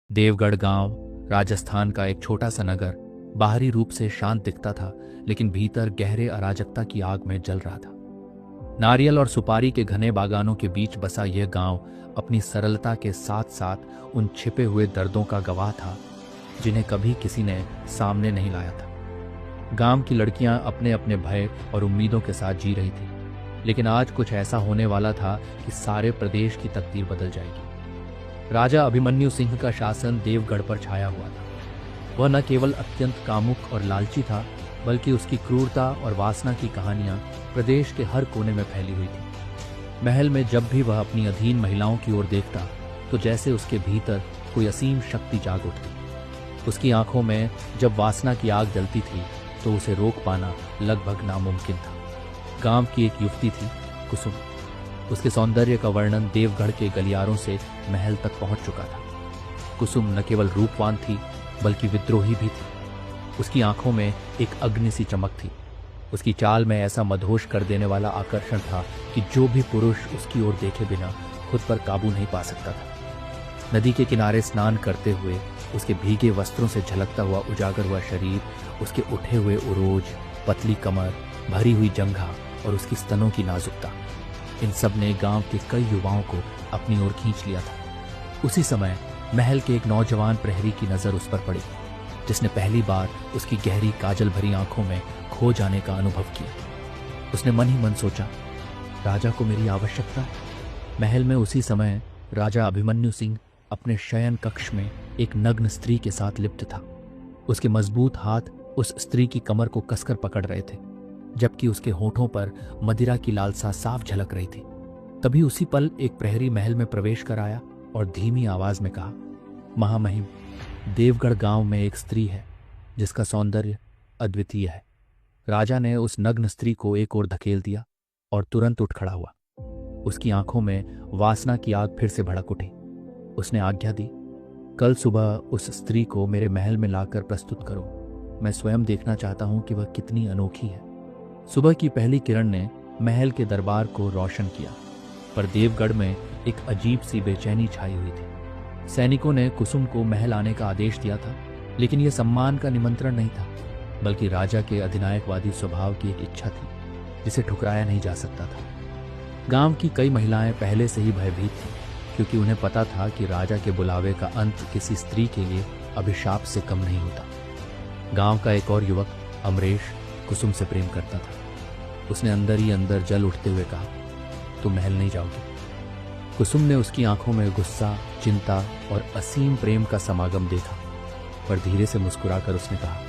देवगढ़ गांव राजस्थान का एक छोटा सा नगर बाहरी रूप से शांत दिखता था, लेकिन भीतर गहरे अराजकता की आग में जल रहा था। नारियल और सुपारी के घने बागानों के बीच बसा यह गांव अपनी सरलता के साथ साथ उन छिपे हुए दर्दों का गवाह था जिन्हें कभी किसी ने सामने नहीं लाया था। गांव की लड़कियां अपने अपने भय और उम्मीदों के साथ जी रही थी, लेकिन आज कुछ ऐसा होने वाला था कि सारे प्रदेश की तकदीर बदल जाएगी। राजा अभिमन्यु सिंह का शासन देवगढ़ पर छाया हुआ था। वह न केवल अत्यंत कामुक और लालची था, बल्कि उसकी क्रूरता और वासना की कहानियां प्रदेश के हर कोने में फैली हुई थी। महल में जब भी वह अपनी अधीन महिलाओं की ओर देखता, तो जैसे उसके भीतर कोई असीम शक्ति जाग उठती। उसकी आंखों में जब वासना की आग जलती थी, तो उसे रोक पाना लगभग नामुमकिन था। गांव की एक युवती थी, कुसुम। उसके सौंदर्य का वर्णन देवगढ़ के गलियारों से महल तक पहुंच चुका था। कुसुम न केवल रूपवान थी, बल्कि विद्रोही भी थी। उसकी आंखों में एक अग्नि सी चमक थी। उसकी चाल में ऐसा मदहोश कर देने वाला आकर्षण था कि जो भी पुरुष उसकी ओर देखे बिना खुद पर काबू नहीं पा सकता था। नदी के किनारे स्नान करते हुए उसके भीगे वस्त्रों से झलकता हुआ उजागर हुआ शरीर, उसके उठे हुए उरोज, पतली कमर, भरी हुई जंघा और उसकी स्तनों की नाजुकता, इन सब ने गांव के कई युवाओं को अपनी ओर खींच लिया था। उसी समय महल के एक नौजवान प्रहरी की नजर उस पर पड़ी, जिसने पहली बार उसकी गहरी काजल भरी आंखों में खो जाने का अनुभव किया। उसने मन ही मन सोचा, राजा को मेरी आवश्यकता है। महल में उसी समय राजा अभिमन्यु सिंह अपने शयन कक्ष में एक नग्न स्त्री के साथ लिप्त था। उसके मजबूत हाथ उस स्त्री की कमर को कसकर पकड़ रहे थे, जबकि उसके होठों पर मदिरा की लालसा साफ झलक रही थी। तभी उसी पल एक प्रहरी महल में प्रवेश कर आया और धीमी आवाज में कहा, महामहिम, देवगढ़ गांव में एक स्त्री है जिसका सौंदर्य अद्वितीय है। राजा ने उस नग्न स्त्री को एक ओर धकेल दिया और तुरंत उठ खड़ा हुआ। उसकी आंखों में वासना की आग फिर से भड़क उठी। उसने आज्ञा दी, कल सुबह उस स्त्री को मेरे महल में लाकर प्रस्तुत करो। मैं स्वयं देखना चाहता हूं कि वह कितनी अनोखी है। सुबह की पहली किरण ने महल के दरबार को रोशन किया, पर देवगढ़ में एक अजीब सी बेचैनी छाई हुई थी। सैनिकों ने कुसुम को महल आने का आदेश दिया था, लेकिन यह सम्मान का निमंत्रण नहीं था, बल्कि राजा के अधिनायकवादी स्वभाव की एक इच्छा थी जिसे ठुकराया नहीं जा सकता था। गांव की कई महिलाएं पहले से ही भयभीत थीं, क्योंकि उन्हें पता था कि राजा के बुलावे का अंत किसी स्त्री के लिए अभिशाप से कम नहीं होता। गांव का एक और युवक अमरेश कुसुम से प्रेम करता था। उसने अंदर ही अंदर जल उठते हुए कहा, तुम महल नहीं जाओगे। कुसुम ने उसकी आंखों में गुस्सा, चिंता और असीम प्रेम का समागम देखा, पर धीरे से मुस्कुराकर उसने कहा,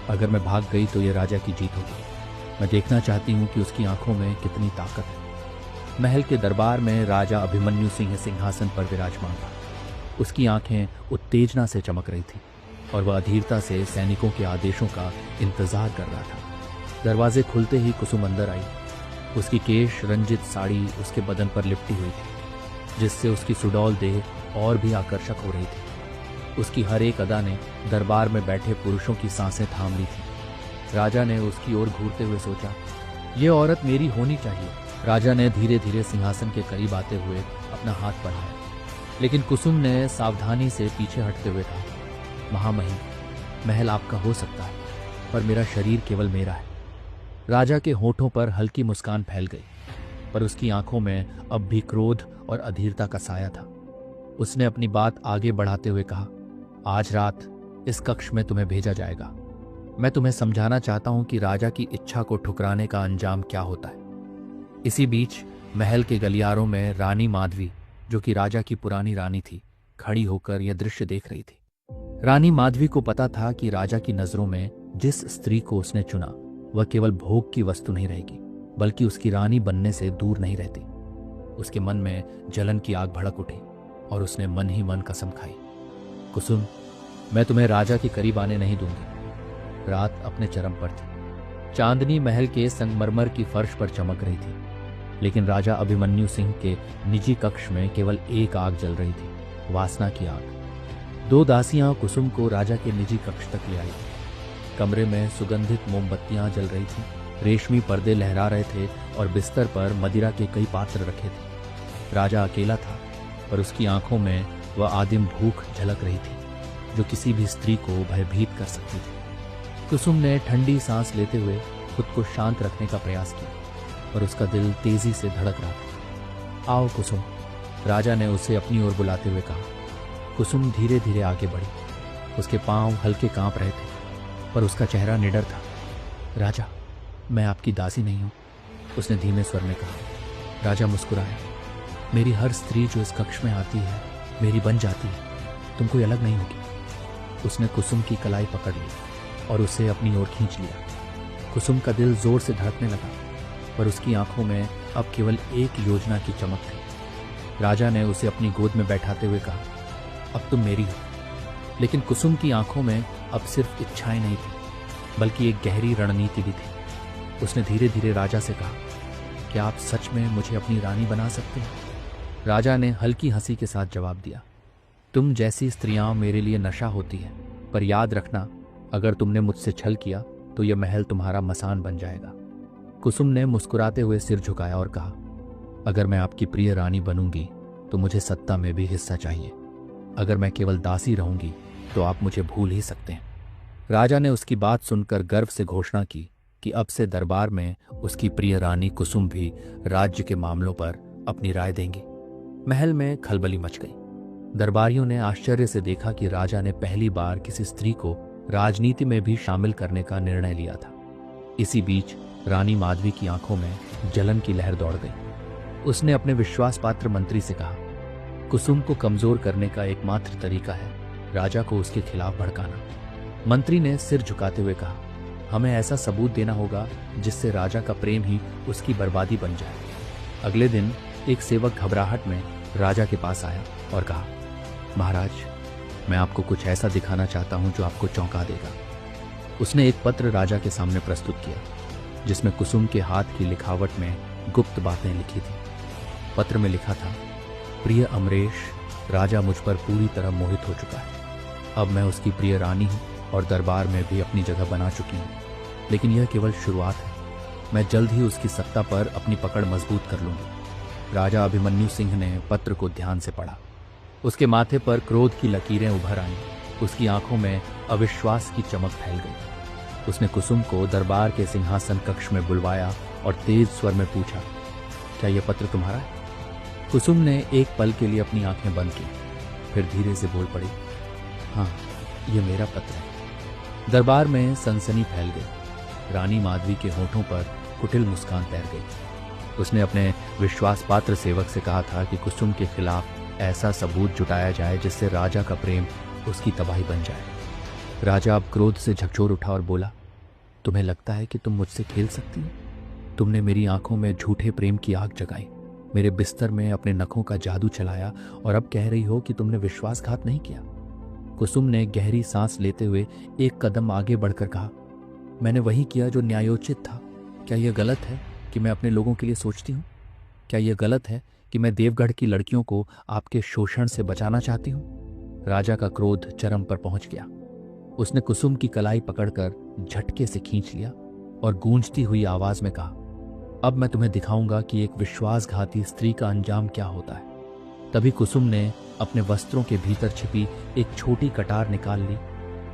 अगर मैं भाग गई तो यह राजा की जीत होगी। मैं देखना चाहती हूं कि उसकी आंखों में कितनी ताकत है। महल के दरबार में राजा अभिमन्यु सिंह सिंहासन पर विराजमान था। उसकी आंखें उत्तेजना से चमक रही थी और वह अधीरता से सैनिकों के आदेशों का इंतजार कर रहा था। दरवाजे खुलते ही कुसुम अंदर आई। उसकी केश रंजित साड़ी उसके बदन पर लिपटी हुई थी, जिससे उसकी सुडौल देह और भी आकर्षक हो रही थी। उसकी हर एक अदा ने दरबार में बैठे पुरुषों की सांसें थाम ली थी। राजा ने उसकी ओर घूरते हुए सोचा, यह औरत मेरी होनी चाहिए। राजा ने धीरे धीरे सिंहासन के करीब आते हुए अपना हाथ बढ़ाया, लेकिन कुसुम ने सावधानी से पीछे हटते हुए कहा, महामहिम, महल आपका हो सकता है, पर मेरा शरीर केवल मेरा है। राजा के होठों पर हल्की मुस्कान फैल गई, पर उसकी आंखों में अब भी क्रोध और अधीरता का साया था। उसने अपनी बात आगे बढ़ाते हुए कहा, आज रात इस कक्ष में तुम्हें भेजा जाएगा। मैं तुम्हें समझाना चाहता हूं कि राजा की इच्छा को ठुकराने का अंजाम क्या होता है। इसी बीच महल के गलियारों में रानी माधवी, जो कि राजा की पुरानी रानी थी, खड़ी होकर यह दृश्य देख रही थी। रानी माधवी को पता था कि राजा की नजरों में जिस स्त्री को उसने चुना, वह केवल भोग की वस्तु नहीं रहेगी, बल्कि उसकी रानी बनने से दूर नहीं रहती। उसके मन में जलन की आग भड़क उठी और उसने मन ही मन कसम खाई, कुसुम, मैं तुम्हें राजा के करीब आने नहीं दूंगी। रात अपने चरम पर थी। चांदनी महल के संगमरमर की फर्श पर चमक रही थी, लेकिन राजा अभिमन्यु सिंह के निजी कक्ष में केवल एक आग जल रही थी, वासना की आग। दो दासियां कुसुम को राजा के निजी कक्ष तक ले आई। कमरे में सुगंधित मोमबत्तियां जल रही थीं, रेशमी पर्दे लहरा रहे थे और बिस्तर पर मदिरा के कई पात्र रखे थे। राजा अकेला था, पर उसकी आंखों में वह आदिम भूख झलक रही थी जो किसी भी स्त्री को भयभीत कर सकती थी। कुसुम ने ठंडी सांस लेते हुए खुद को शांत रखने का प्रयास किया और उसका दिल तेजी से धड़क रहा था। आओ कुसुम, राजा ने उसे अपनी ओर बुलाते हुए कहा। कुसुम धीरे धीरे आगे बढ़ी। उसके पांव हल्के कांप रहे थे पर उसका चेहरा निडर था। राजा, मैं आपकी दासी नहीं हूं, उसने धीमे स्वर में कहा। राजा मुस्कुराया। मेरी हर स्त्री जो इस कक्ष में आती है मेरी बन जाती है, तुम कोई अलग नहीं होगी। उसने कुसुम की कलाई पकड़ ली और उसे अपनी ओर खींच लिया। कुसुम का दिल जोर से धड़कने लगा पर उसकी आंखों में अब केवल एक योजना की चमक थी। राजा ने उसे अपनी गोद में बैठाते हुए कहा, अब तुम मेरी हो। लेकिन कुसुम की आंखों में अब सिर्फ इच्छाएं नहीं थी बल्कि एक गहरी रणनीति भी थी। उसने धीरे धीरे राजा से कहा, क्या आप सच में मुझे अपनी रानी बना सकते हैं? राजा ने हल्की हंसी के साथ जवाब दिया, तुम जैसी स्त्रियां मेरे लिए नशा होती हैं, पर याद रखना अगर तुमने मुझसे छल किया तो यह महल तुम्हारा मसान बन जाएगा। कुसुम ने मुस्कुराते हुए सिर झुकाया और कहा, अगर मैं आपकी प्रिय रानी बनूंगी तो मुझे सत्ता में भी हिस्सा चाहिए। अगर मैं केवल दासी रहूंगी तो आप मुझे भूल ही सकते हैं। राजा ने उसकी बात सुनकर गर्व से घोषणा की कि अब से दरबार में उसकी प्रिय रानी कुसुम भी राज्य के मामलों पर अपनी राय देंगी। महल में खलबली मच गई। दरबारियों ने आश्चर्य से देखा कि राजा ने पहली बार किसी स्त्री को राजनीति में भी शामिल करने का निर्णय लिया था। इसी बीच रानी माधवी की आंखों में जलन की लहर दौड़ गई। उसने अपने विश्वास पात्र मंत्री से कहा, कुसुम को कमजोर करने का एकमात्र तरीका है राजा को उसके खिलाफ भड़काना। मंत्री ने सिर झुकाते हुए कहा, हमें ऐसा सबूत देना होगा जिससे राजा का प्रेम ही उसकी बर्बादी बन जाए। अगले दिन एक सेवक घबराहट में राजा के पास आया और कहा, महाराज, मैं आपको कुछ ऐसा दिखाना चाहता हूं जो आपको चौंका देगा। उसने एक पत्र राजा के सामने प्रस्तुत किया जिसमें कुसुम के हाथ की लिखावट में गुप्त बातें लिखी थी। पत्र में लिखा था, प्रिय अमरेश, राजा मुझ पर पूरी तरह मोहित हो चुका है। अब मैं उसकी प्रिय रानी हूं और दरबार में भी अपनी जगह बना चुकी हूं, लेकिन यह केवल शुरुआत है। मैं जल्द ही उसकी सत्ता पर अपनी पकड़ मजबूत कर लूंगी। राजा अभिमन्यु सिंह ने पत्र को ध्यान से पढ़ा। उसके माथे पर क्रोध की लकीरें उभर आईं। उसकी आंखों में अविश्वास की चमक फैल गई। उसने कुसुम को दरबार के सिंहासन कक्ष में बुलवाया और तेज स्वर में पूछा, क्या यह पत्र तुम्हारा है? कुसुम ने एक पल के लिए अपनी आंखें बंद की, फिर धीरे से बोल पड़ी, हाँ, यह मेरा पत्र है। दरबार में सनसनी फैल गई। रानी माधवी के होठों पर कुटिल मुस्कान तैर गई। उसने अपने विश्वास पात्र सेवक से कहा था कि कुसुम के खिलाफ ऐसा सबूत जुटाया जाए जिससे राजा का प्रेम उसकी तबाही बन जाए। राजा अब क्रोध से झकझोर उठा और बोला, तुम्हें लगता है कि तुम मुझसे खेल सकती हो? तुमने मेरी आंखों में झूठे प्रेम की आग जगाई, मेरे बिस्तर में अपने नखों का जादू चलाया और अब कह रही हो कि तुमने विश्वासघात नहीं किया। कुसुम ने गहरी सांस लेते हुए एक कदम आगे बढ़कर कहा, मैंने वही किया जो न्यायोचित था। क्या यह गलत है कि मैं अपने लोगों के लिए सोचती हूँ? क्या यह गलत है कि मैं देवगढ़ की लड़कियों को आपके शोषण से बचाना चाहती हूँ? राजा का क्रोध चरम पर पहुंच गया। उसने कुसुम की कलाई पकड़कर झटके से खींच लिया और गूंजती हुई आवाज में कहा, अब मैं तुम्हें दिखाऊंगा कि एक विश्वासघाती स्त्री का अंजाम क्या होता है। तभी कुसुम ने अपने वस्त्रों के भीतर छिपी एक छोटी कटार निकाल ली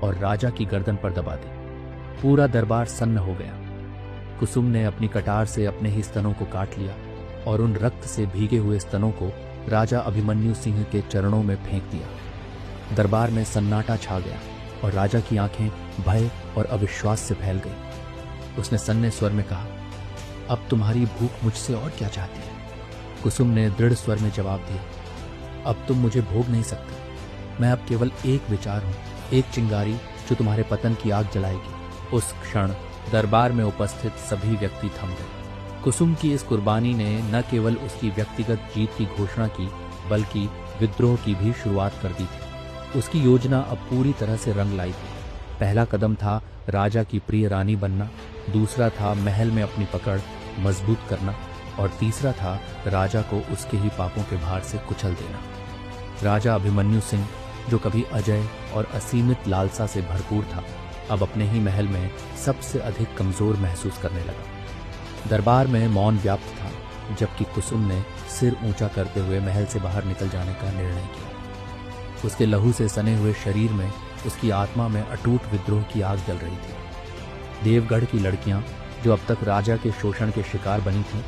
और राजा की गर्दन पर दबा दी। पूरा दरबार सन्न हो गया। कुसुम ने अपनी कटार से अपने ही स्तनों को काट लिया और उन रक्त से भीगे हुए स्तनों को राजा अभिमन्यु सिंह के चरणों में फेंक दिया। दरबार में सन्नाटा छा गया और राजा की आंखें भय और अविश्वास से फैल गई। उसने सन्ने स्वर में कहा, अब तुम्हारी भूख मुझसे और क्या चाहती है? कुसुम ने दृढ़ स्वर में जवाब दिया, अब तुम मुझे भोग नहीं सकते। मैं अब केवल एक विचार हूं, एक चिंगारी जो तुम्हारे पतन की आग जलाएगी। उस क्षण दरबार में उपस्थित सभी व्यक्ति थम गए। कुसुम की इस कुर्बानी ने न केवल उसकी व्यक्तिगत जीत की घोषणा की बल्कि विद्रोह की भी शुरुआत कर दी थी। उसकी योजना अब पूरी तरह से रंग लाई थी। पहला कदम था राजा की प्रिय रानी बनना, दूसरा था महल में अपनी पकड़ मजबूत करना और तीसरा था राजा को उसके ही पापों के भार से कुचल देना। राजा अभिमन्यु सिंह, जो कभी अजय और असीमित लालसा से भरपूर था, अब अपने ही महल में सबसे अधिक कमजोर महसूस करने लगा। दरबार में मौन व्याप्त था, जबकि कुसुम ने सिर ऊंचा करते हुए महल से बाहर निकल जाने का निर्णय किया। उसके लहू से सने हुए शरीर में, उसकी आत्मा में अटूट विद्रोह की आग जल रही थी। देवगढ़ की लड़कियां, जो अब तक राजा के शोषण के शिकार बनी थीं,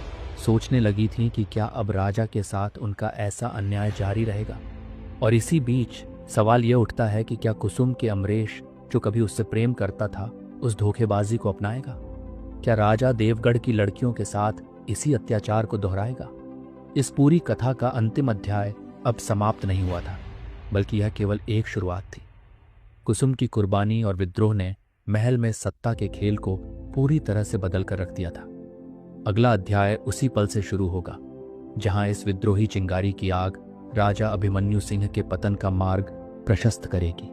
सोचने लगी थीं कि क्या अब राजा के साथ उनका ऐसा अन्याय जारी रहेगा। और इसी बीच सवाल यह उठता है कि क्या कुसुम के अमरेश, जो कभी उससे प्रेम करता था, उस धोखेबाजी को अपनाएगा? क्या राजा देवगढ़ की लड़कियों के साथ इसी अत्याचार को दोहराएगा? इस पूरी कथा का अंतिम अध्याय अब समाप्त नहीं हुआ था, बल्कि यह केवल एक शुरुआत थी। कुसुम की कुर्बानी और विद्रोह ने महल में सत्ता के खेल को पूरी तरह से बदल कर रख दिया था। अगला अध्याय उसी पल से शुरू होगा, जहां इस विद्रोही चिंगारी की आग राजा अभिमन्यु सिंह के पतन का मार्ग प्रशस्त करेगी।